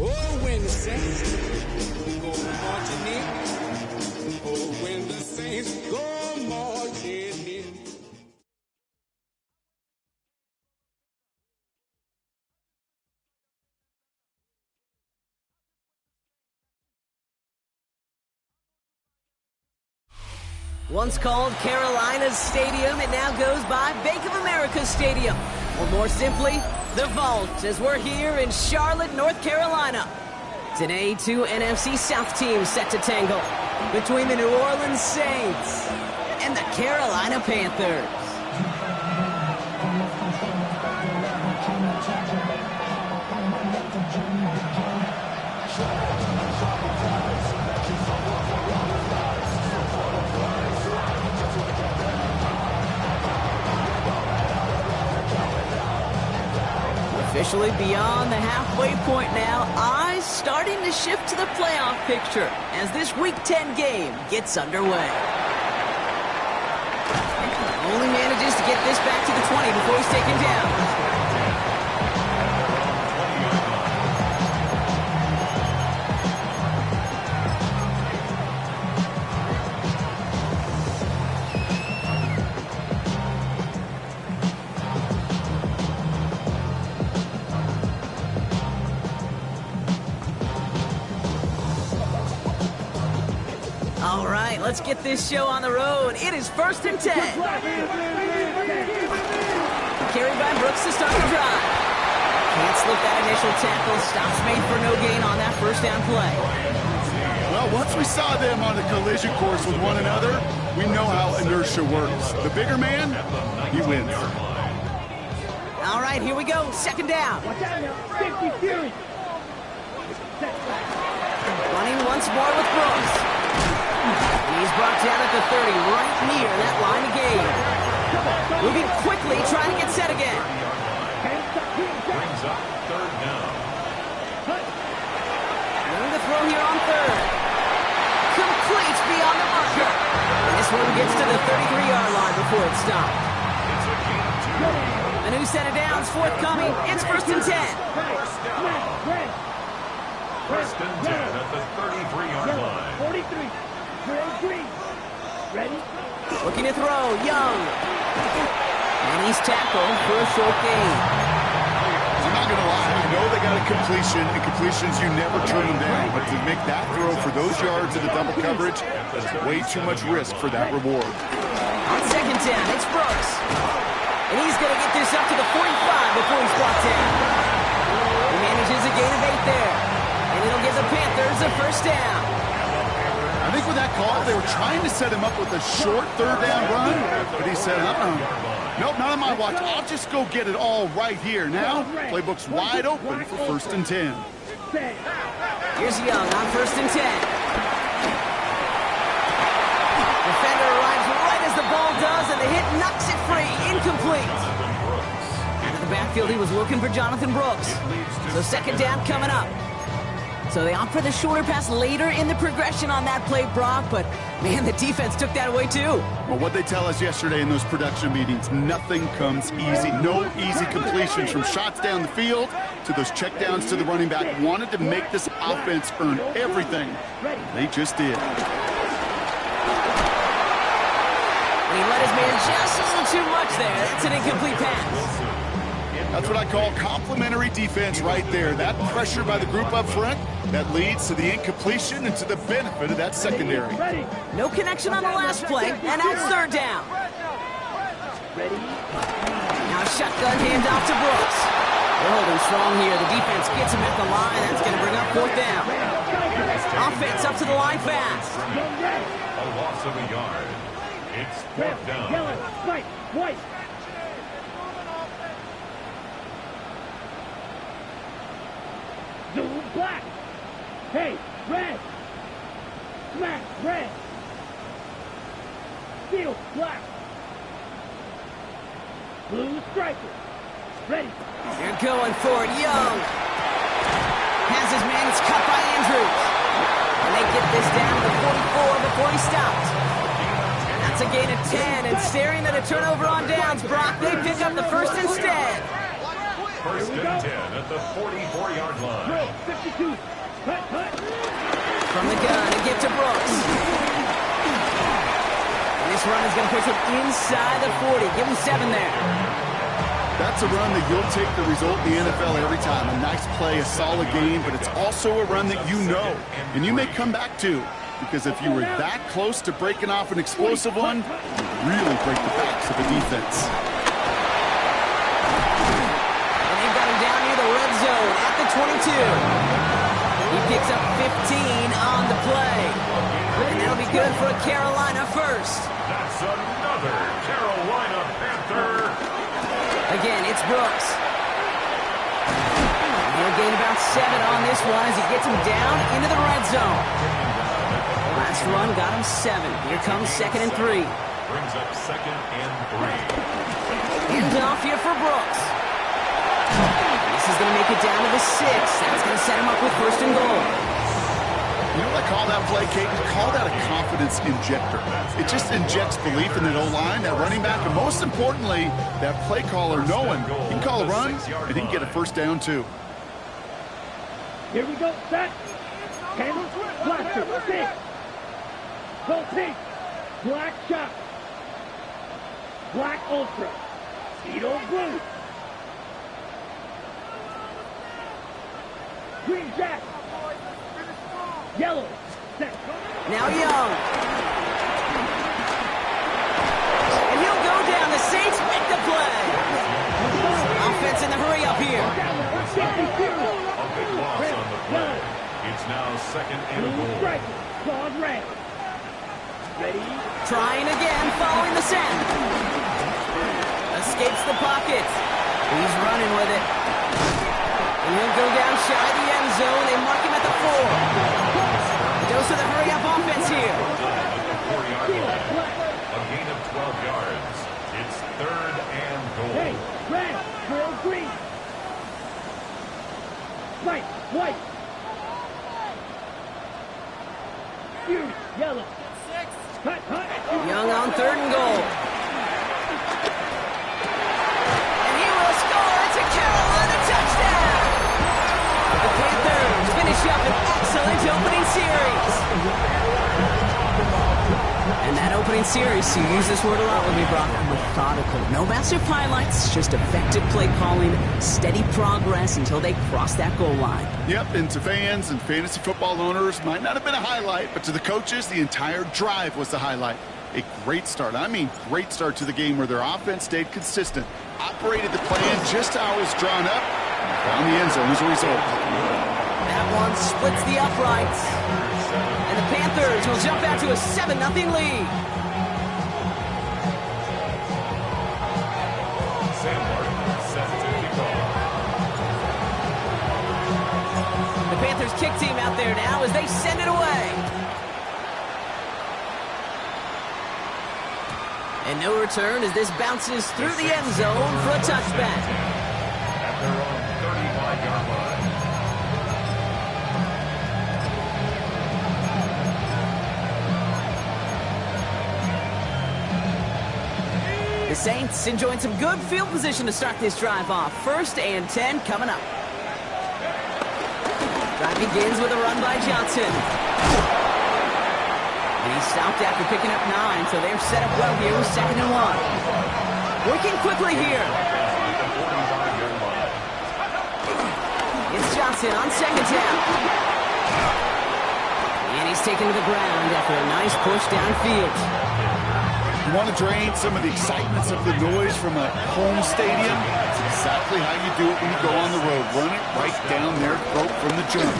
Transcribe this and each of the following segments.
Oh, when the saints go marching in. Oh, when the saints go marching in. Once called Carolina's Stadium, it now goes by Bank of America Stadium. Or more simply, the Vault, as we're here in Charlotte, North Carolina. Today, two NFC South teams set to tangle between the New Orleans Saints and the Carolina Panthers. Officially beyond the halfway point now, eyes starting to shift to the playoff picture as this Week 10 game gets underway. Only manages to get this back to the 20 before he's taken down. All right, let's get this show on the road. It is 1st and 10. Carried by Brooks to start the drive. Can't slip that initial tackle. Stops made for no gain on that first down play. Well, once we saw them on the collision course with one another, we know how inertia works. The bigger man, he wins. All right, here we go. 2nd down. Running once more with Brooks. He's brought down at the 30, right near that line of gain. Moving quickly, trying to get set again. Brings up 3rd down. Going to throw here on 3rd. Complete beyond the marker. And this one gets to the 33-yard line before it's stopped. It's a gain of 2. A new set of downs forthcoming. It's 1st and 10. First down. 1st and 10 at the 33-yard line. 43. Green. Ready? Looking to throw, Young. And he's tackled for a short gain. I'm not going to lie, I know they got a completion, and completions, you never turn them down. But to make that throw for those yards in the double coverage, that's way too much risk for that reward. On 2nd down, it's Brooks. And he's going to get this up to the 45 before he's brought down. He manages a gain of 8 there. And it'll give the Panthers a 1st down. I think with that call, they were trying to set him up with a short 3rd down run, but he said, nope, not on my watch. I'll just go get it all right here. Now, playbook's wide open for 1st and 10. Here's Young on 1st and 10. Defender arrives right as the ball does, and the hit knocks it free. Incomplete. Out of the backfield, he was looking for Jonathan Brooks. So 2nd down coming up. So they opt for the shorter pass later in the progression on that play, Brock, but man, the defense took that away too. Well, what they tell us yesterday in those production meetings, nothing comes easy. No easy completions from shots down the field to those checkdowns to the running back. Wanted to make this offense earn everything. They just did. And he let his man just a little too much there. That's an incomplete pass. That's what I call complimentary defense right there. That pressure by the group up front, that leads to the incompletion and to the benefit of that secondary. No connection on the last play, and now it's 3rd down. Now shotgun handoff to Brooks. They're holding strong here. The defense gets him at the line. That's going to bring up 4th down. Offense up to the line fast. A loss of a yard. It's 4th down. Yellow, white. Blue, black. Hey, red. Smack, red. Steel, black. Blue striker. Ready. They're going for it. Young has his man. It's cut by Andrews. And they get this down to the 44 before he stopped. Out of That's a gain of 10, and staring at a turnover on downs. Brock, they pick up the first instead. First and 10 at the 44-yard line. Drill 52. Cut. From the gun, a give to Brooks. And this run is going to push him inside the 40. Give him 7 there. That's a run that you'll take the result in the NFL every time. A nice play, a solid game, but it's also a run that you know, and you may come back to. Because if you were that close to breaking off an explosive one, you really break the backs of the defense. And they've got him down near the red zone at the 22. He picks up 15 on the play. And that'll be good for a Carolina first. That's another Carolina Panther. Again, it's Brooks. He'll gain about 7 on this one as he gets him down into the red zone. Last run got him 7. Here comes 2nd and 3. Brings up 2nd and 3. Hands off here for Brooks. This is going to make it down to the 6. That's going to set him up with 1st and goal. You know what I call that play, Kate? We call that a confidence injector. It just injects belief in that O-line, that running back, and most importantly, that play caller knowing he can call a run and he can get a 1st down too. Here we go. Set. 10. Blaster. 6. Go pink. Black shot. Black ultra. Speedo blue. Green jack. Yellow. Set. Now Young. And he'll go down. The Saints make the play. Offense in the hurry up here. A big loss on the play. It's now 2nd and goal. Strike. Clawed red. Ready. Trying again, following the send. Escapes the pocket. He's running with it. And he'll go down shy of the end zone. They mark him at the 4. Goes to the hurry-up offense here. A gain of 12 yards. It's 3rd and goal. Hey, red, drill green. White, white. Fury, yellow. Cut. Young on 3rd and goal. And he will score. It's a Carolina touchdown. The Panthers finish up an excellent opening series. And that opening series, you use this word a lot with me, Brock, methodical. No massive highlights, just effective play calling, steady progress until they cross that goal line. Yep, and to fans and fantasy football owners, might not have been a highlight, but to the coaches, the entire drive was the highlight. A great start. I mean, great start to the game where their offense stayed consistent, operated the plan just how it was drawn up, and found the end zone as a result. That one splits the uprights. And the Panthers will jump out to a 7-0 lead. The Panthers kick team out there now as they send it away. And no return as this bounces through the end zone for a touchback. At their own 35-yard line. The Saints enjoying some good field position to start this drive off. 1st and 10 coming up. Drive begins with a run by Johnson. And he stopped after picking up 9, so they're set up well here with 2nd and 1. Working quickly here. It's Johnson on 2nd down. And he's taken to the ground after a nice push downfield. You want to drain some of the excitements of the noise from a home stadium? That's exactly how you do it when you go on the road. Run it right down their throat from the jump.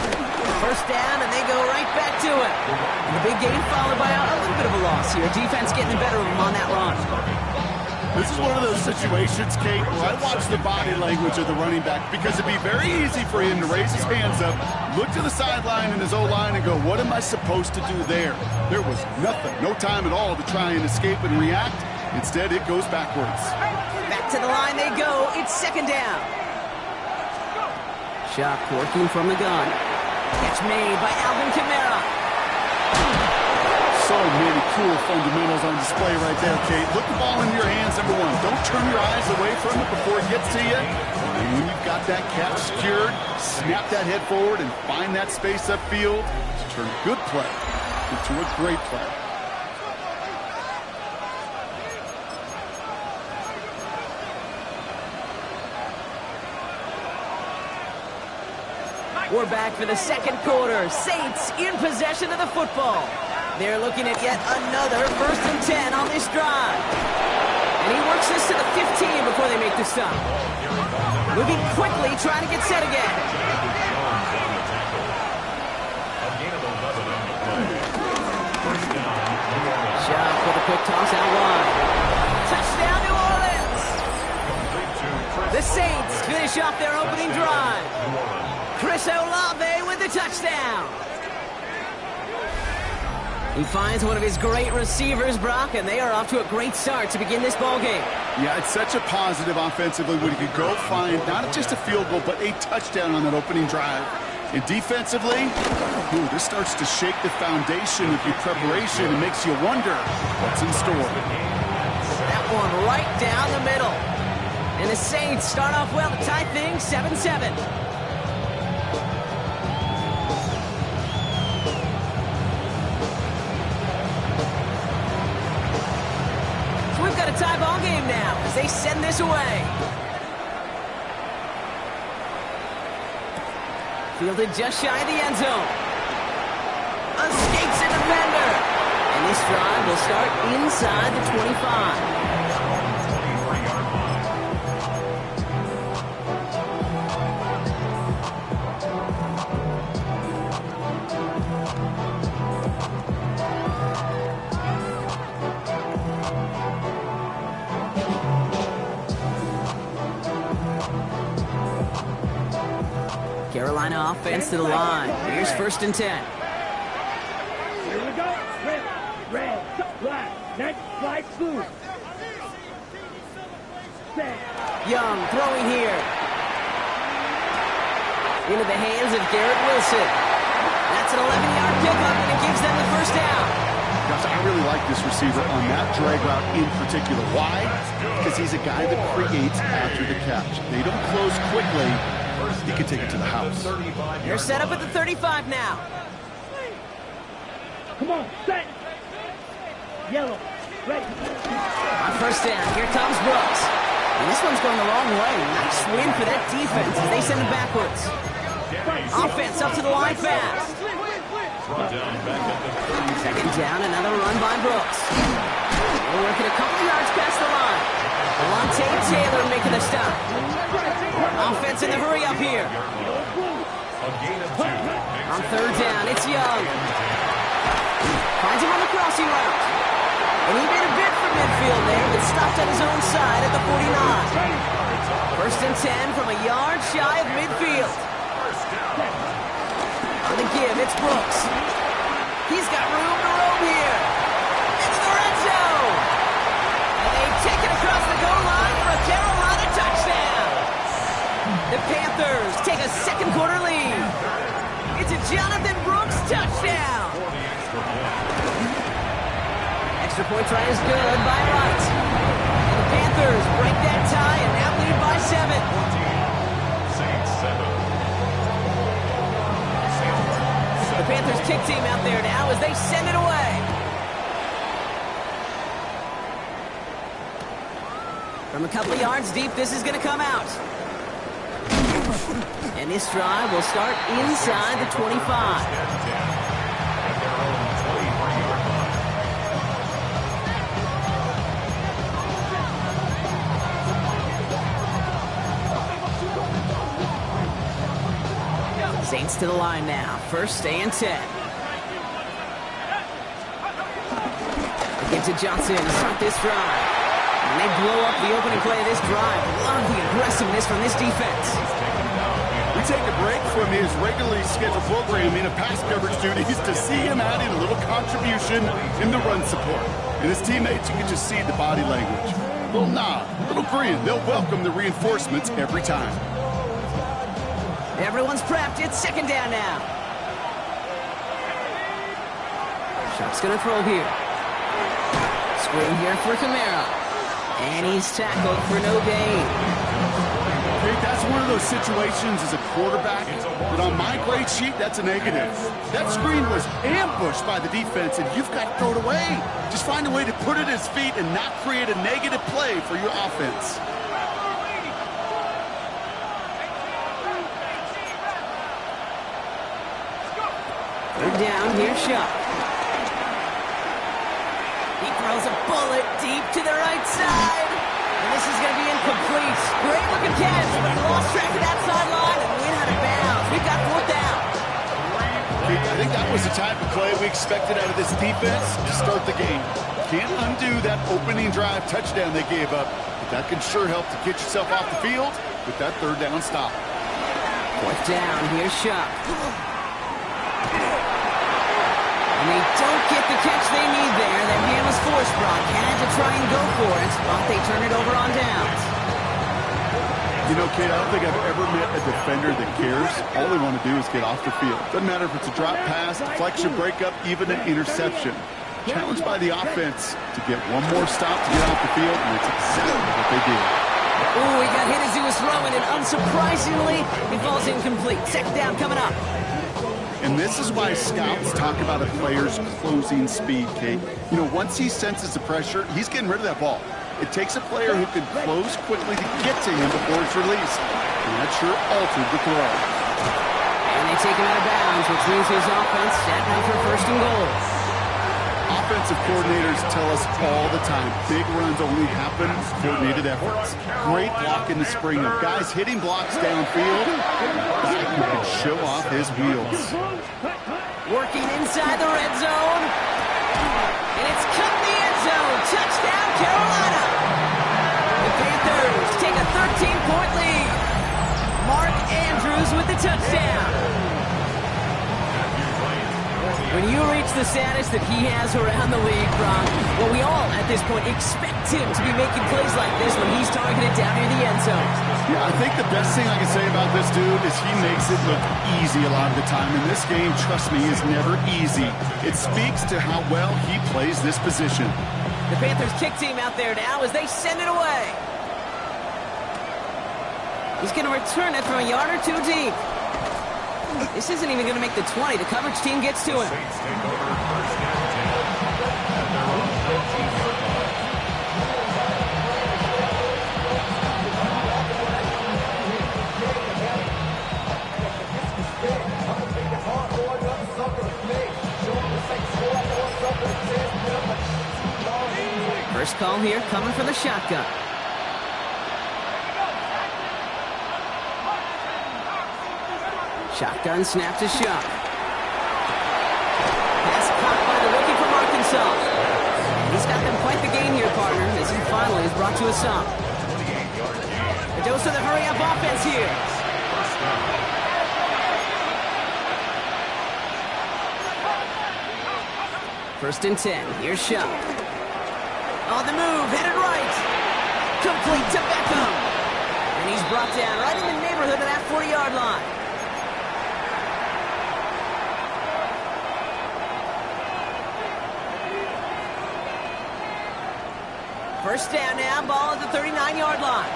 1st down, and they go right back to it. And the big gain followed by a little bit of a loss here. Defense getting the better of them on that run. This is one of those situations, Kate, where I watch the body language of the running back because it'd be very easy for him to raise his hands up, look to the sideline in his O-line and go, what am I supposed to do there? There was nothing, no time at all to try and escape and react. Instead, it goes backwards. Back to the line they go. It's 2nd down. Shock working from the gun. Catch made by Alvin Kamara. So many cool fundamentals on display right there, Kate. Look the ball in your hands, number one. Don't turn your eyes away from it before it gets to you. And when you've got that catch secured, snap that head forward and find that space upfield to turn good play into a great play. We're back for the second quarter. Saints in possession of the football. They're looking at yet another 1st and 10 on this drive. And he works this to the 15 before they make the stop. Moving quickly, trying to get set again. Shot with a quick toss out wide. Touchdown, New Orleans! The Saints finish off their opening drive. Chris Olave with the touchdown. He finds one of his great receivers, Brock, and they are off to a great start to begin this ball game. Yeah, it's such a positive offensively when you can go find not just a field goal, but a touchdown on that opening drive. And defensively, this starts to shake the foundation of your preparation and makes you wonder what's in store. That one right down the middle. And the Saints start off well to tie things 7-7. Got a tie ball game now as they send this away. Fielded just shy of the end zone. Escapes a defender. And this drive will start inside the 25. Carolina offense to the line. Here's 1st and 10. Here we go. Red, black, next, flag, blue. Set. Young throwing here. Into the hands of Garrett Wilson. That's an 11-yard pickup, and it gives them the 1st down. Gosh, I really like this receiver on that drag route in particular. Why? Because he's a guy that creates after the catch. They don't close quickly. He can take it to the house. They're set up at the 35 now. Come on, set. Yellow, ready. On 1st down, here comes Brooks. And this one's going a long way. Nice win for that defense as they send it backwards. Offense up to the line fast. 2nd down, another run by Brooks. They're working a couple yards past the line. Alontae Taylor making the stop. Offense in the hurry up here. On 3rd down, it's Young. Finds him on the crossing route. And he made a bid for midfield there, but stopped on his own side at the 49. 1st and 10 from a yard shy of midfield. On the give, it's Brooks. He's got room to roam here. Into the red zone. And they take it across the goal line for a Carolina touchdown. The Panthers take a 2nd quarter lead. It's a Jonathan Brooks touchdown. Extra point try is good by Wright. And the Panthers break that tie and now lead by 7. The Panthers kick team out there now as they send it away. From a couple of yards deep, this is going to come out. And this drive will start inside the 25. Saints to the line now. 1st and 10. They get to Johnson to start this drive. And they blow up the opening play of this drive. Love the aggressiveness from this defense. We take a break from his regularly scheduled programming of pass coverage duties to see him add in a little contribution in the run support. And his teammates, you can just see the body language. A little nod, a little grin. They'll welcome the reinforcements every time. Everyone's prepped. It's 2nd down now. Sharp's going to throw here. Room here for Kamara. And he's tackled for no gain. Okay, that's one of those situations as a quarterback that on my grade sheet, that's a negative. That screen was ambushed by the defense, and you've got to throw it away. Just find a way to put it at his feet and not create a negative play for your offense. They're down, here's Shuck. He throws a bullet deep to the right side. And this is going to be incomplete. Great looking catch, but he lost track of that sideline and went out of bounds. We've got 4th down. I think that was the type of play we expected out of this defense to start the game. Can't undo that opening drive touchdown they gave up, but that can sure help to get yourself off the field with that 3rd down stop. 4th down, here's Shuck. And they don't get the catch they need there. That man was forced, Brock. Had to try and go for it, but they turn it over on downs. You know, Kate, I don't think I've ever met a defender that cares. All they want to do is get off the field. Doesn't matter if it's a drop pass, deflection, breakup, even an interception. Challenged by the offense to get one more stop to get off the field, and that's exactly what they did. Ooh, he got hit as he was throwing, and unsurprisingly, he falls incomplete. 2nd down coming up. And this is why scouts talk about a player's closing speed, Kate. You know, once he senses the pressure, he's getting rid of that ball. It takes a player who can close quickly to get to him before it's released. And that sure altered the throw. And they take him out of bounds, which means his offense set up for 1st and goal. Offensive coordinators tell us all the time, big runs only happen with coordinated efforts. Great block in the spring of guys hitting blocks downfield. Back who can show off his wheels. Working inside the red zone. And it's cut in the end zone. Touchdown, Carolina. The Panthers take a 13-point lead. Marc Andrews with the touchdown. When you reach the status that he has around the league, Brock, well, we all, at this point, expect him to be making plays like this when he's targeted down near the end zone. Yeah, I think the best thing I can say about this dude is he makes it look easy a lot of the time. And this game, trust me, is never easy. It speaks to how well he plays this position. The Panthers kick team out there now as they send it away. He's going to return it from a yard or 2 deep. This isn't even going to make the 20. The coverage team gets to him. First call here coming for the shotgun. Shotgun snap to Shuck. Pass caught by the rookie from Arkansas. He's got them quite the gain here, partner, as he finally is brought to a stop. A dose of the hurry-up offense here. First and 10. Here's Shuck. On the move, headed right. Complete to Beckham. And he's brought down right in the neighborhood of that 40-yard line. First down now, ball at the 39-yard line.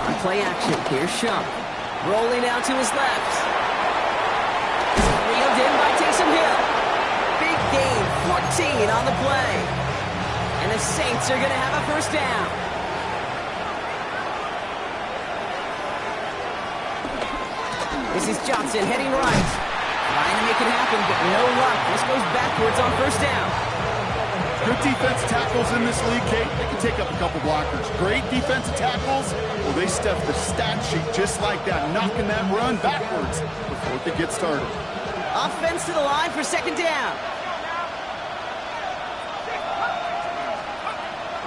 On play action, here's Shuck. Rolling out to his left. Reeled in by Taysom Hill. Big gain, 14 on the play. And the Saints are going to have a first down. This is Johnson heading right. Trying to make it happen, but no luck. This goes backwards on first down. Good defensive tackles in this league, Kate. They can take up a couple blockers. Great defensive tackles, well, they stuff the stat sheet just like that, knocking that run backwards before they get started. Offense to the line for second down.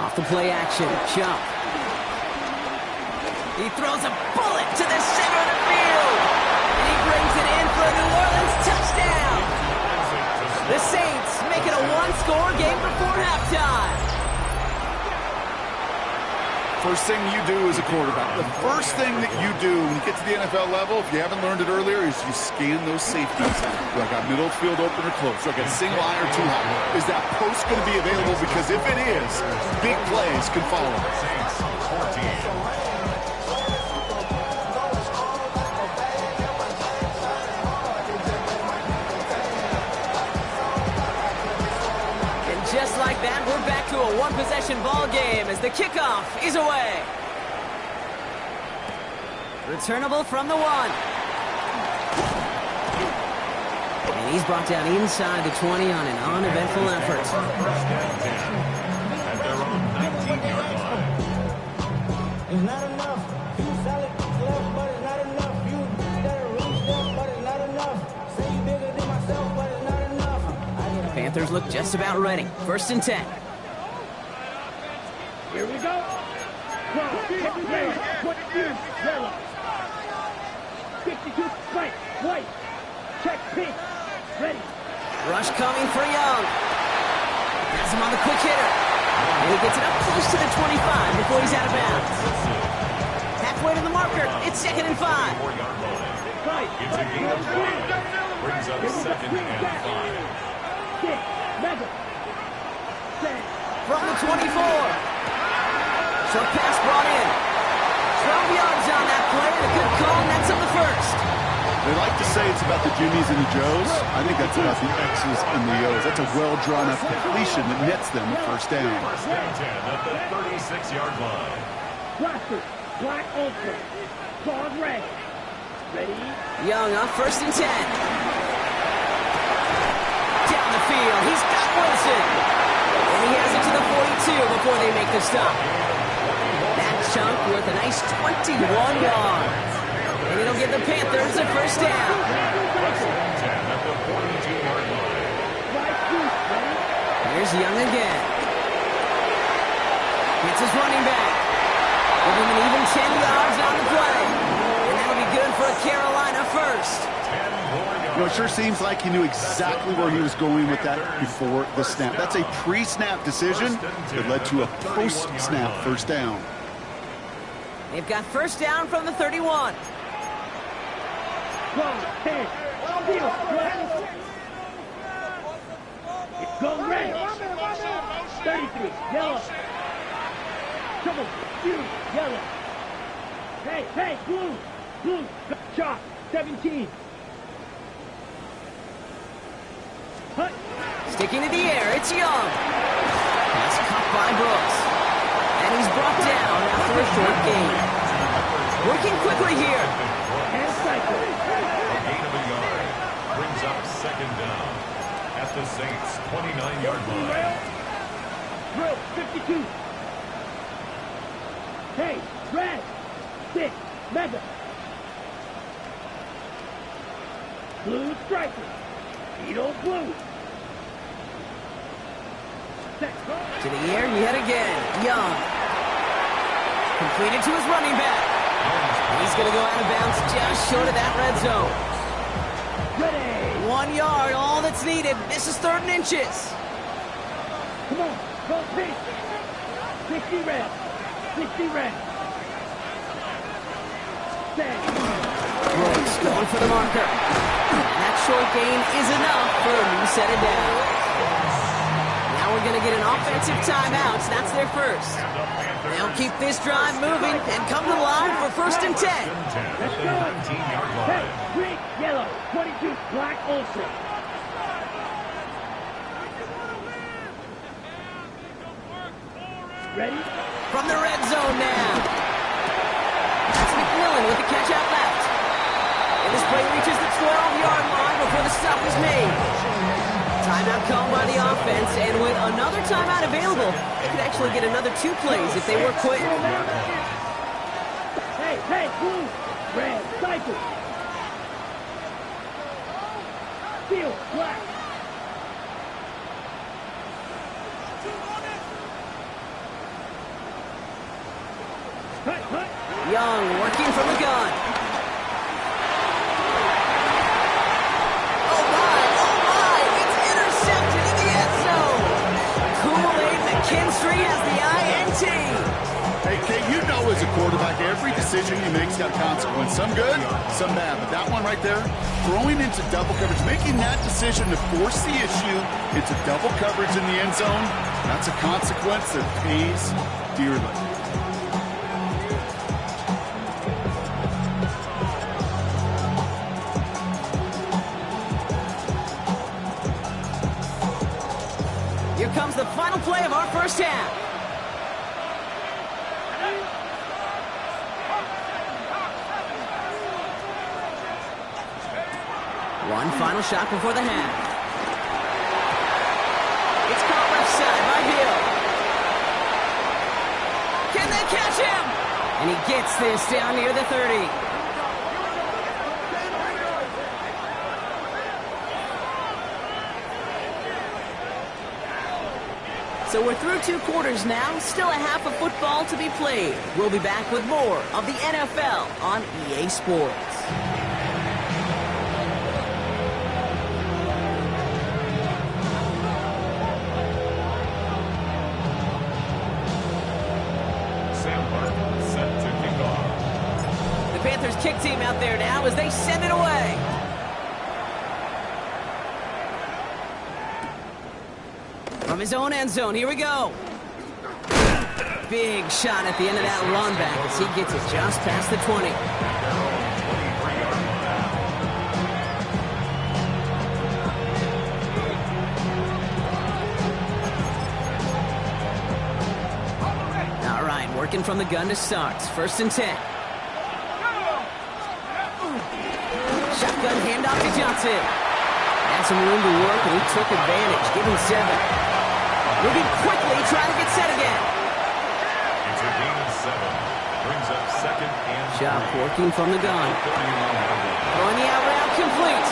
Off the play action, Chubb. He throws a bullet to the center of the field. And he brings it in for a New Orleans touchdown. The Saints make it a one-score game before halftime. first thing you do as a quarterback, the first thing that you do when you get to the NFL level, if you haven't learned it earlier, is you scan those safeties. Do I got middle field open or close? Do I got single eye or too high? Is that post going to be available? Because if it is, big plays can follow. Just like that, we're back to a one-possession ball game as the kickoff is away. Returnable from the 1. And he's brought down inside the 20 on an uneventful effort. At their own 19-yard line. It's not enough. You solid left, but it's not enough. You got a reach left, but it's not enough. Say you bigger than myself, but it's not enough. Panthers look just about ready. 1st and 10. Here we go. Put you, yellow. 52, right, white. Check pink. Ready. Rush coming for Young. Has him on the quick hitter. And he gets it up close to the 25 before he's out of bounds. Halfway to the marker. It's 2nd and 5. Right. It's a gain of 1. Brings up 2nd and 5. From the 24. Short pass brought in. 12 yards on that play, and a good call, and that's on the 1st. They like to say it's about the Jimmies and the Joes. I think that's about the X's and the O's. That's a well-drawn-up completion that nets them a 1st down. 1st and 10 at the 36-yard line. Blaster, black ultra, claws red. Ready? Young on 1st and 10. Down the field, he's got Wilson. And he has it to the 42 before they make the stop. That chunk worth a nice 21 yards. And it'll give the Panthers a 1st down. 1st and 10 at the 42-yard line. Here's Young again. Gets his running back. Give him an even 10 yards on the play. And that'll be good for a Carolina 1st. You know, it sure seems like he knew exactly where he was going with that before the snap. That's a pre-snap decision that led to a post-snap 1st down. They've got 1st down from the 31. Go red. 33, yellow. Come on, you, yellow. Hey, blue, chop, 17. Hut. Sticking to the air, it's Young. Pass caught by Brooks. And he's brought down after a short gain. Working quickly here. And cycle. A gain of a yard. Brings up 2nd down at the Saints' 29-yard line. Drill, 52. Hey, red, 6, mega. Blue striker. Beetle blue. To the air yet again. Young. Completed to his running back. He's going to go out of bounds just short of that red zone. Ready. 1 yard, all that's needed. This is 3rd and inches. Come on, go pink. 60 red. 60 red. Set. Brooks going for the marker. And that short gain is enough for a new set of downs. Now we're going to get an offensive timeout. That's their 1st. They'll keep this drive moving and come to the line for 1st and 10. Let's go. 19-yard line. Hey, green, yellow, 22, black ultra. Ready? From the red zone now. That's McMillan with the catch out left. And this play reaches the 12-yard line before the stop is made. Timeout called by the offense, and with another timeout available, they could actually get another 2 plays if they work quick. Hey, blue, red, cycle. Steel, black. Hut. Young working from the gun. Oh my, it's intercepted in the end zone. Kool-Aid McKinstry has the INT. Hey, Kate, you decision you make's got a consequence. Some good, some bad. But that one right there, throwing into double coverage, making that decision to force the issue into double coverage in the end zone, that's a consequence that pays dearly. Here comes the final play of our first half. One final shot before the half. It's caught left side by Hill. Can they catch him? And he gets this down near the 30. So we're through 2 quarters now, still a half of football to be played. We'll be back with more of the NFL on EA Sports. Marc set to kick off. The Panthers kick team out there now as they send it away. From his own end zone, here we go. Big shot at the end of that run back as he gets it just past the 20. All right, working from the gun to start. 1st and 10. Shotgun handoff to Johnson. Had some room to work, and he took advantage, giving 7. Moving quickly, trying to get set again. It's a gain of 7. Brings up 2nd and 3. Chop working from the gun. Throwing the out route complete.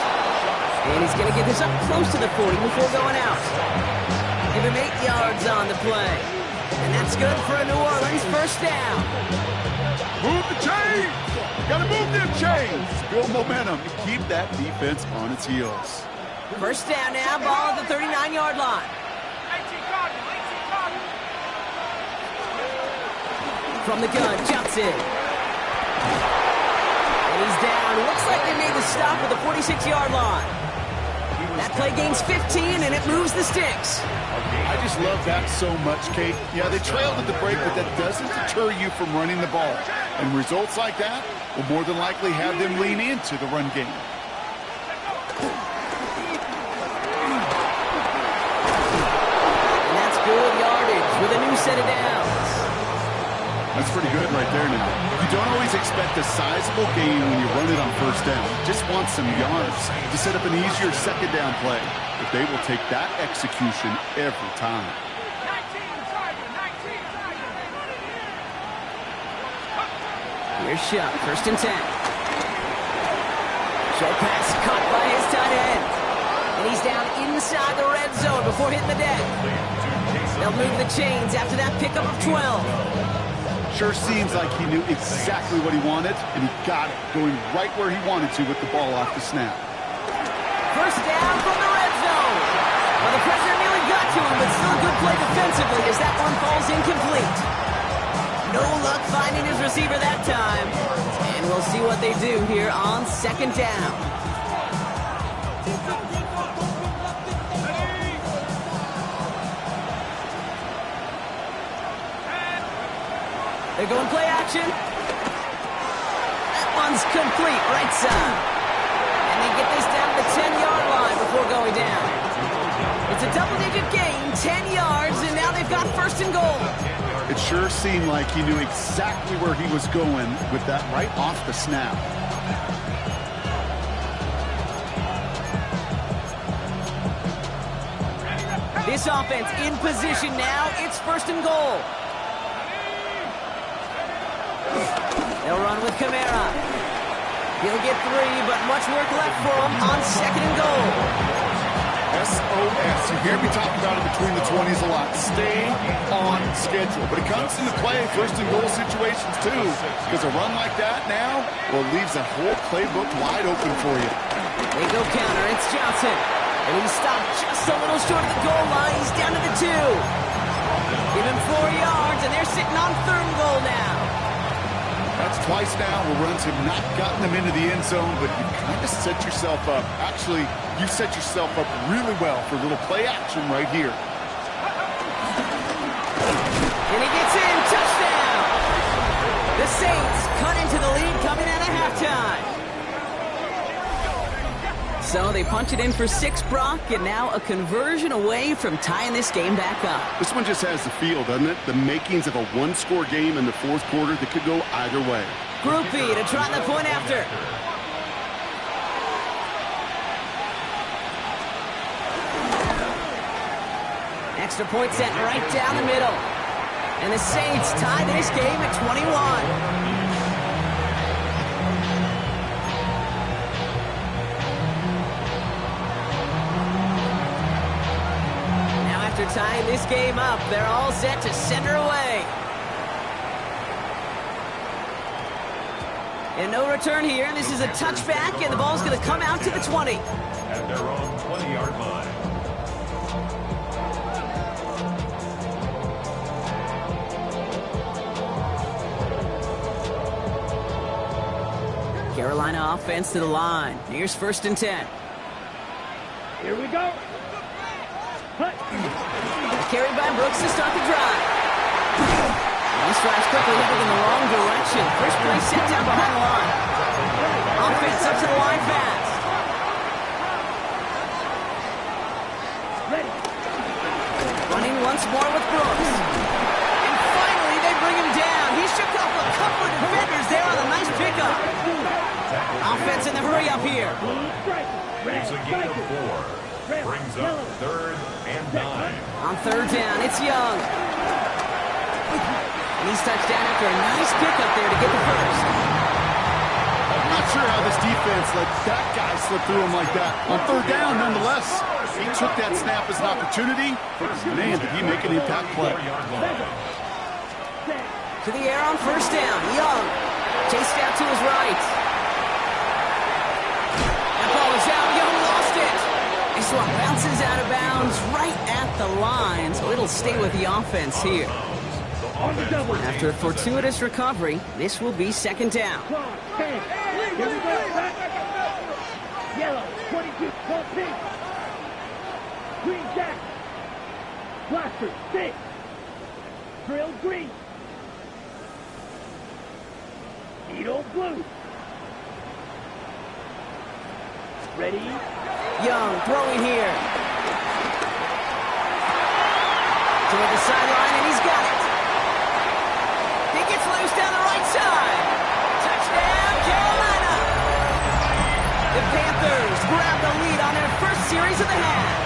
And he's going to get this up close to the 40 before going out. Give him 8 yards on the play. And that's good for a New Orleans first down. Move the chains! Gotta move them chains! Build momentum and keep that defense on its heels. First down now, ball at the 39-yard line. From the gun, Johnson. And he's down. Looks like they made the stop at the 46-yard line. That play gains 15, and it moves the sticks. I just love that so much, Kate. Yeah, they trailed at the break, but that doesn't deter you from running the ball. And results like that will more than likely have them lean into the run game. And that's good yardage with a new set of downs. That's pretty good right there now. You don't always expect a sizable gain when you run it on first down. Just want some yards to set up an easier second down play. But they will take that execution every time. Here's Shuck, 1st and 10. Short pass caught by his tight end. And he's down inside the red zone before hitting the deck. They'll move the chains after that pickup of 12. Sure seems like he knew exactly what he wanted, and he got it, going right where he wanted to with the ball off the snap. First down from the red zone. Well, the pressure nearly got to him, but still a good play defensively as that one falls incomplete. No luck finding his receiver that time. And we'll see what they do here on 2nd down. They're going play action. That one's complete, right side. And they get this down to the 10-yard line before going down. It's a double-digit gain, 10 yards, and now they've got 1st and goal. It sure seemed like he knew exactly where he was going with that right off the snap. This offense in position now. It's 1st and goal. They'll run with Kamara. He'll get 3, but much work left for him on 2nd and goal. SOS. You hear me talk about it between the 20s a lot. Stay on schedule. But it comes into play 1st and goal situations too. Because a run like that now, well, it leaves that whole playbook wide open for you. They go counter. It's Johnson. And he's stopped just a little short of the goal line. He's down to the 2. Give him 4 yards, and they're sitting on 3rd and goal now. It's twice now where runs have not gotten them into the end zone, but you kind of set yourself up. Actually, you set yourself up really well for a little play action right here. And he gets in. Touchdown! The Saints cut into the lead coming out of halftime. So they punch it in for 6, Brock, and now a conversion away from tying this game back up. This one just has the feel, doesn't it? The makings of a one-score game in the fourth quarter that could go either way. Group B to try the point after. Extra point sent right down the middle. And the Saints tie this game at 21. After tying this game up, they're all set to send her away. And no return here. This is a touchback, and the ball's going to come out to the 20. At their own 20-yard line. Carolina offense to the line. Here's 1st and 10. Here we go. Carried by Brooks to start the drive. This drive's quickly headed in the wrong direction. First play set down behind the line. Offense up to the line fast. Ready. Running once more with Brooks. And finally they bring him down. He shook off a couple of defenders there on a nice pickup. Offense in the hurry up here. It's a gain of 4. Brings up 3rd and 9. On 3rd down, it's Young. And he's touched down after a nice pickup there to get the first. I'm not sure how this defense let that guy slip through him like that. On 3rd down, nonetheless, he took that snap as an opportunity, but man, did he make an impact play. To the air on 1st down, Young. Chased out to his right. That ball is out, Young lost it. This one bounces out of bounds right at the line, so it'll stay with the offense here. After a fortuitous recovery, this will be 2nd down. Here we go. Yellow, 22, gold pink. Green jack. Blaster, 6. Drill green. Needle blue. Ready? Young throwing here. Toward the sideline, and he's got it. He gets loose down the right side. Touchdown, Carolina. The Panthers grab the lead on their first series of the half.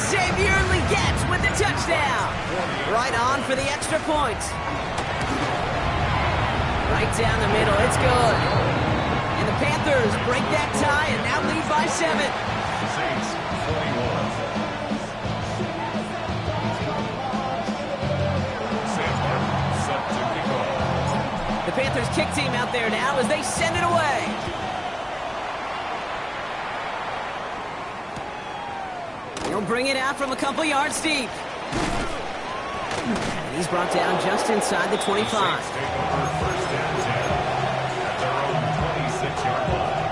Xavier Legette with the touchdown. Right on for the extra point. Right down the middle, it's good. And the Panthers break that tie and now lead by 7. Saints 41. Sam Marc set to kick off. The Panthers kick team out there now as they send it away. He'll bring it out from a couple yards deep. And he's brought down just inside the 25. Saints take over 1st and 10 at their own 26-yard line.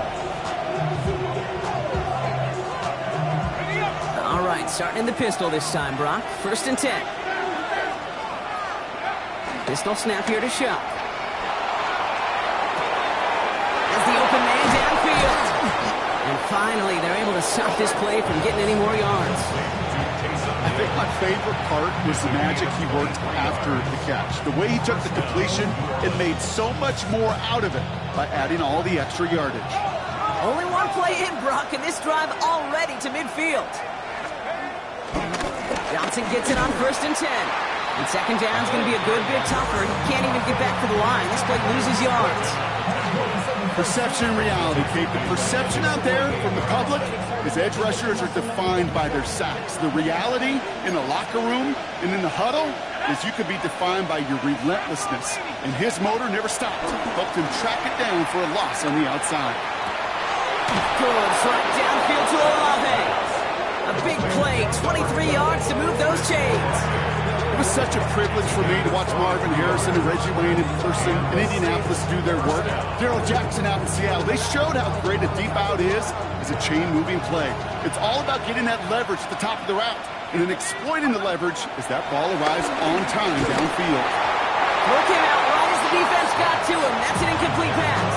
All right, starting in the pistol this time, Brock. 1st and 10. Pistol snap here to Shuck. As the open man downfield. And finally, they're able to stop this play from getting any more yards. I think my favorite part was the magic he worked after the catch. The way he took the completion and made so much more out of it by adding all the extra yardage. Only one play in, Brock, and this drive already to midfield. Johnson gets it on 1st and 10. And 2nd down's going to be a good bit tougher. He can't even get back to the line. This play loses yards. Perception and reality, Kate. The perception out there from the public is edge rushers are defined by their sacks. The reality in the locker room and in the huddle is you could be defined by your relentlessness. And his motor never stopped. Helped him track it down for a loss on the outside. Good, right downfield to Olave. A big play, 23 yards to move those chains. It was such a privilege for me to watch Marvin Harrison and Reggie Wayne in person in Indianapolis do their work. Darryl Jackson out in Seattle. They showed how great a deep out is as a chain-moving play. It's all about getting that leverage at the top of the route and then exploiting the leverage as that ball arrives on time downfield. Look out right as the defense got to him. That's an incomplete pass.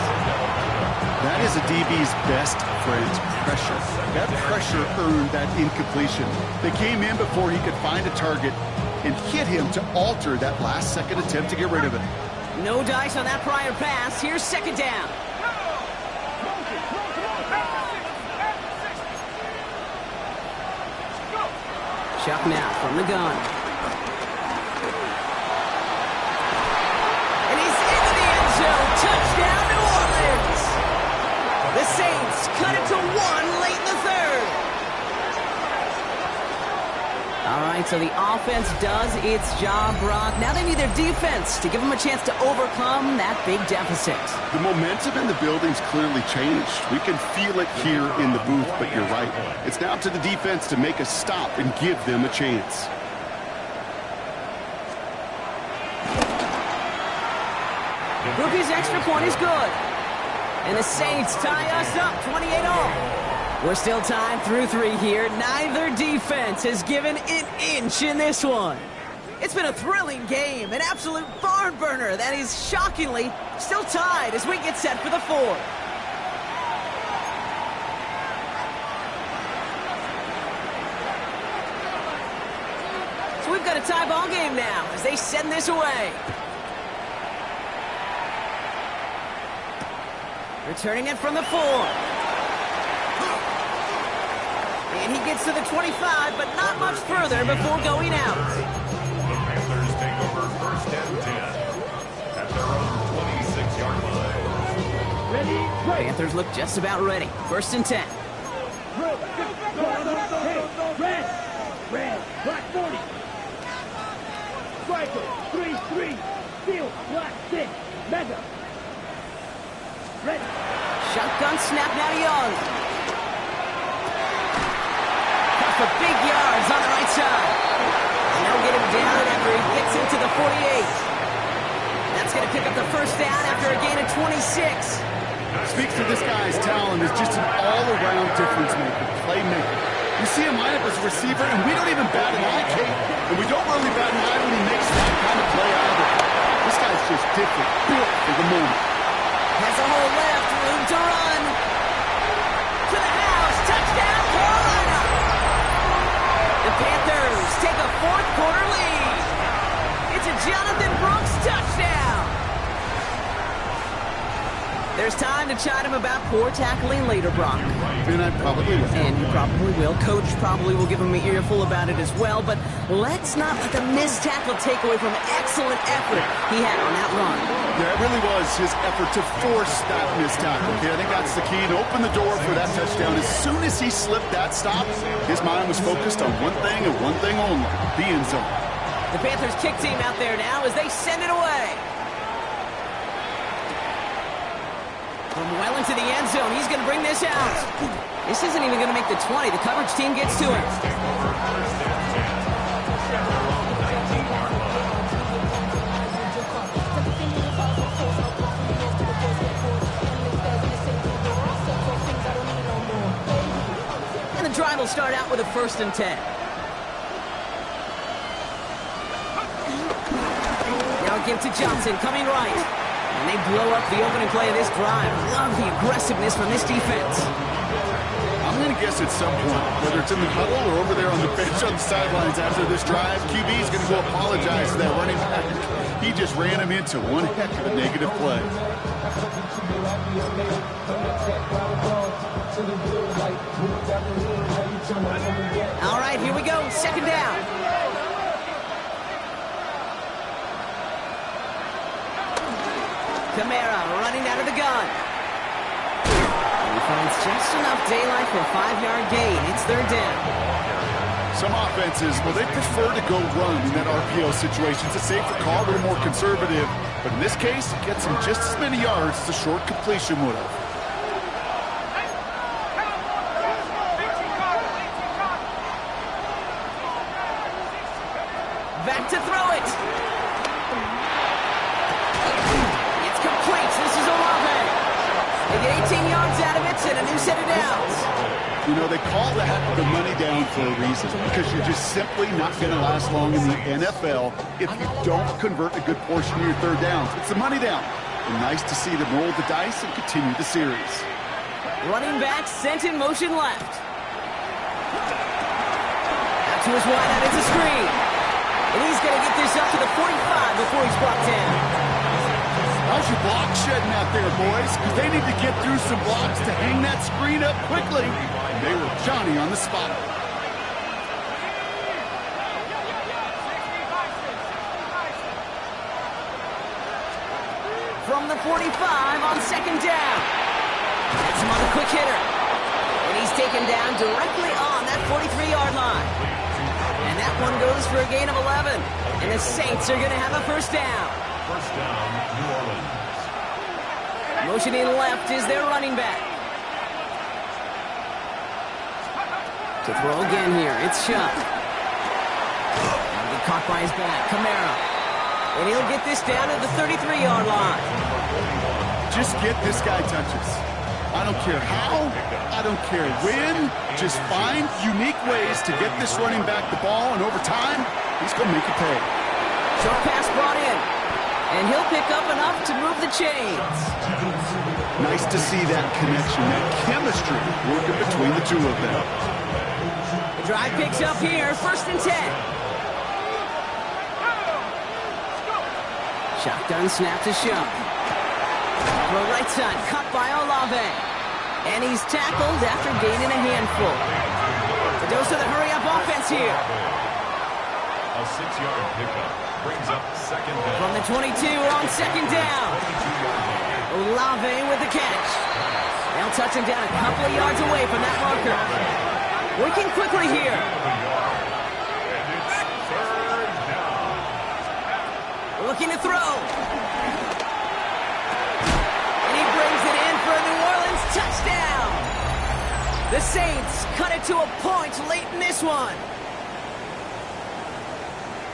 That is a DB's best friend, pressure. That pressure earned that incompletion. They came in before he could find a target and hit him to alter that last-second attempt to get rid of it. No dice on that prior pass. Here's second down. Chuck now from the gun. And he's into the end zone. Touchdown, New Orleans. The Saints cut it to 1 late in the third. All right, so the offense does its job, Brock. Now they need their defense to give them a chance to overcome that big deficit. The momentum in the building's clearly changed. We can feel it here in the booth, but you're right. It's now to the defense to make a stop and give them a chance. Rookie's extra point is good. And the Saints tie us up 28-all. We're still tied through 3 here. Neither defense has given an inch in this one. It's been a thrilling game, an absolute barn burner that is shockingly still tied as we get set for the 4th. So we've got a tie ball game now as they send this away. Returning it from the 4. And he gets to the 25, but not much further before going out. The Panthers take over 1st and 10 at their own 26-yard line. Ready, play. Panthers look just about ready. 1st and 10. Red, black 40. Striker, 3-3. Field, black 6. Mega. Red. Shotgun snap now to Young. Got for big yards on the right side. And they'll get him down after he gets into the 48. That's going to pick up the 1st down after a gain of 26. Speaks to this guy's talent as just an all-around difference maker, playmaker. You see him line up as a receiver, and we don't even bat an eye, Kate. And we don't really bat an eye when he makes that kind of play either. This guy's just different, built for the moment. Has a hole left, room to run. To the house, touchdown, Carolina. The Panthers take a 4th quarter lead. It's a Jonathan Brooks touchdown. There's time to chide him about poor tackling later, Brock. And I probably will. And you probably will. Coach probably will give him an earful about it as well. But let's not let the missed tackle take away from excellent effort he had on that run. Yeah, it really was his effort to force that missed tackle. Okay, I think that's the key, to open the door for that touchdown. As soon as he slipped that stop, his mind was focused on one thing and one thing only, the end zone. The Panthers kick team out there now as they send it away. From well into the end zone, he's going to bring this out. This isn't even going to make the 20. The coverage team gets to him. And the drive will start out with a 1st and 10. Now give to Johnson, coming right. And they blow up the opening play of this drive. Love the aggressiveness from this defense. I'm going to guess at some point, whether it's in the huddle or over there on the bench on the sidelines after this drive, QB is going to go apologize to that running back. He just ran him into one heck of a negative play. All right, here we go. 2nd down. Kamara running out of the gun. And he finds just enough daylight for a 5-yard gain. It's 3rd down. Some offenses, well, they prefer to go run in that RPO situation. It's a safer call, a little more conservative. But in this case, it gets him just as many yards as a short completion would have. Back to throw it. It's complete. This is Olave. They get 18 yards out of it and a new set of downs. You know, they call that the money down for a reason, because you're just simply not going to last long in the NFL if you don't convert a good portion of your third downs. It's the money down. And nice to see them roll the dice and continue the series. Running back sent in motion left. Out to his wide out, it's a screen. And he's going to get this up to the 45 before he's brought down. How's your block shedding out there, boys? Because they need to get through some blocks to hang that screen up quickly. And they were Johnny on the spot. From the 45 on second down. That's him on the quick hitter. And he's taken down directly on that 43-yard line. And that one goes for a gain of 11. And the Saints are going to have a first down. First down, New Orleans. Motioning left is their running back. To throw again here, it's Shutt. Get caught by his back, Kamara. And he'll get this down at the 33-yard line. Just get this guy touches. I don't care how, I don't care when. Just find unique ways to get this running back the ball, and over time, he's going to make it pay. Short pass brought in. And he'll pick up enough to move the chains. Nice to see that connection, that chemistry working between the two of them. The drive picks up here, first and 10. Shotgun snap to Shutt. The right side, cut by Olave. And he's tackled after gaining a handful. The dose of the hurry-up offense here. A 6-yard pickup brings up second down. From the 22, we're on second down. Olave with the catch. They'll touch him down a couple of yards away from that marker. Working quickly here. And it's third down. Looking to throw. And he brings it in for a New Orleans touchdown. The Saints cut it to a point late in this one.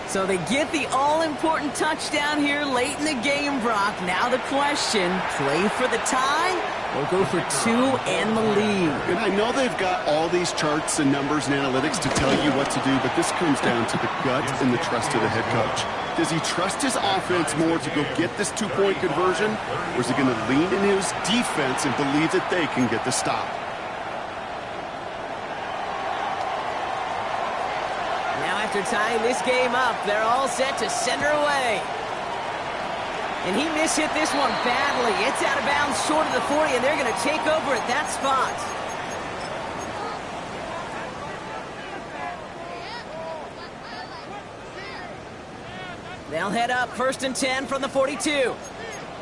So they get the all-important touchdown here late in the game, Brock. Now the question, play for the tie or go for two and the lead? And I know they've got all these charts and numbers and analytics to tell you what to do, but this comes down to the gut and the trust of the head coach. Does he trust his offense more to go get this two-point conversion, or is he going to lean in his defense and believe that they can get the stop? After tying this game up, they're all set to send her away. And he mishit this one badly. It's out of bounds short of the 40, and they're going to take over at that spot. They'll head up first and 10 from the 42.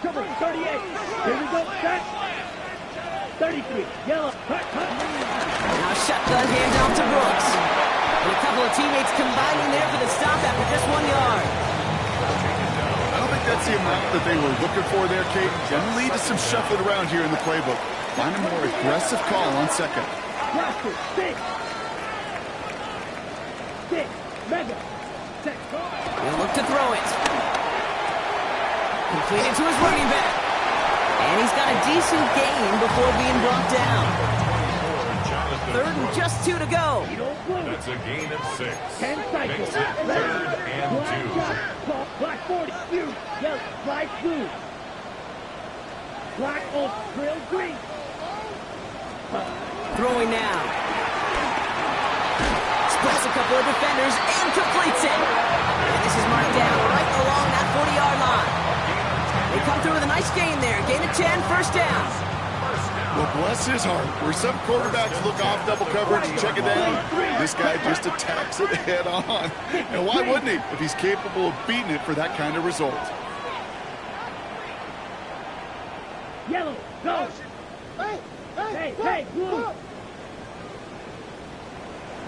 Cover 38. Here we go. Set. 33. Yellow. Cut. Now shotgun handoff to Brooks. And a couple of teammates combining there for the stop after just 1 yard. I don't think that's the amount that they were looking for there, Kate. Generally, to some shuffling around here in the playbook. Find a more aggressive call on second. Blaster. 6. Mega. Set. He'll look to throw it. Completed to his running back. And he's got a decent gain before being brought down. Third and just 2 to go. That's a gain of 6. 10 cycles. Makes it third and 2. Black 40. Blue. Yellow. Light blue. Black on grill green. Throwing now. Splits a couple of defenders and completes it. And this is marked down right along that 40-yard line. They come through with a nice gain there. Gain of 10, first down. Well, bless his heart. Where some quarterbacks look off double coverage and check it down, this guy just attacks it head on. And why wouldn't he if he's capable of beating it for that kind of result? Yellow, go. Hey, blue.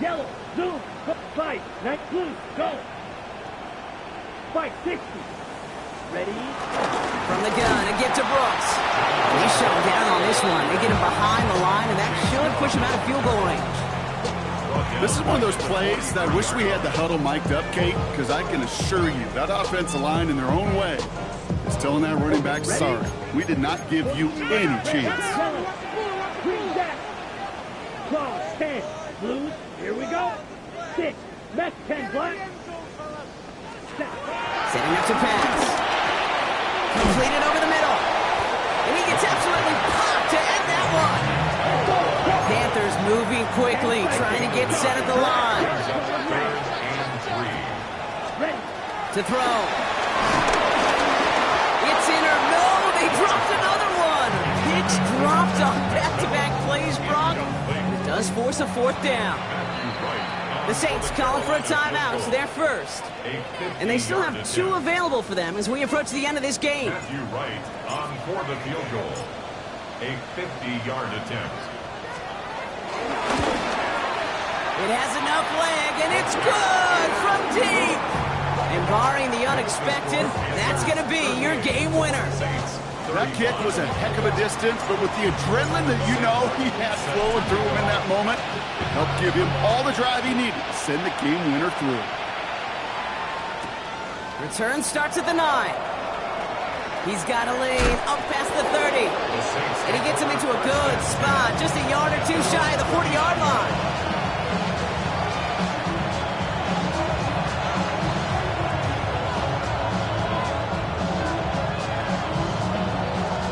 Yellow, blue, go. Fight, night blue, go. Fight, 60. Ready? From the gun, a get to Brooks. He's shut down on this one. They get him behind the line, and that should push him out of field goal range. This is one of those plays that I wish we had the huddle mic'd up, Kate, because I can assure you that offensive line in their own way is telling that running back, sorry, we did not give you any chance. Green jack. Cross, 10. Blues, here we go. 6. Mexican black. Setting up to pass. Completed over the middle. And he gets absolutely popped to end that one. Panthers moving quickly, trying to get set at the line. To throw. It's in or no, they dropped another one. Pitch dropped on back-to-back plays, Brock. It does force a 4th down. The Saints calling for a timeout, so they're first. And they still have 2 available for them as we approach the end of this game. Matthew Wright on for the field goal. A 50-yard attempt. It has enough leg, and it's good from deep. And barring the unexpected, that's going to be your game winner. That kick was a heck of a distance, but with the adrenaline that you know he had flowing through him in that moment, helped give him all the drive he needed to send the game winner through. Return starts at the 9. He's got a lane up past the 30. And he gets him into a good spot, just a yard or 2 shy of the 40-yard line.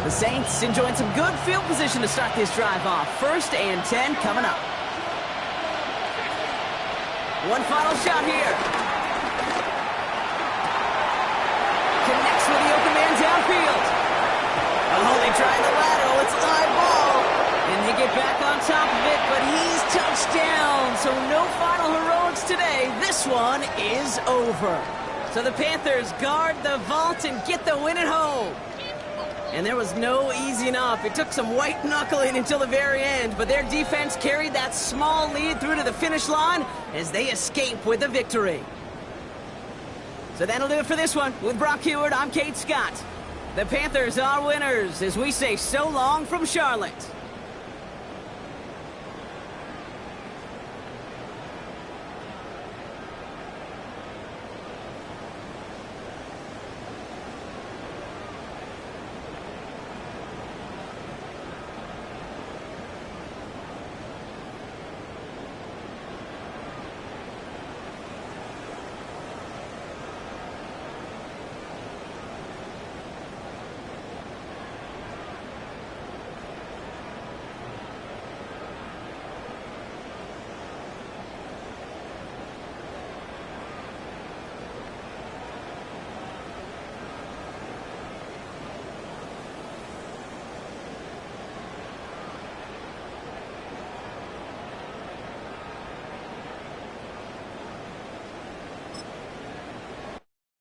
The Saints enjoying some good field position to start this drive off. 1st and 10 coming up. One final shot here. Connects with the open man downfield. Oh, they try the lateral. It's a live ball. And they get back on top of it, but he's touched down. So no final heroics today. This one is over. So the Panthers guard the vault and get the win at home. And there was no easing up. It took some white knuckling until the very end, but their defense carried that small lead through to the finish line as they escape with a victory. So that'll do it for this one. With Brock Heward, I'm Kate Scott. The Panthers are winners as we say so long from Charlotte.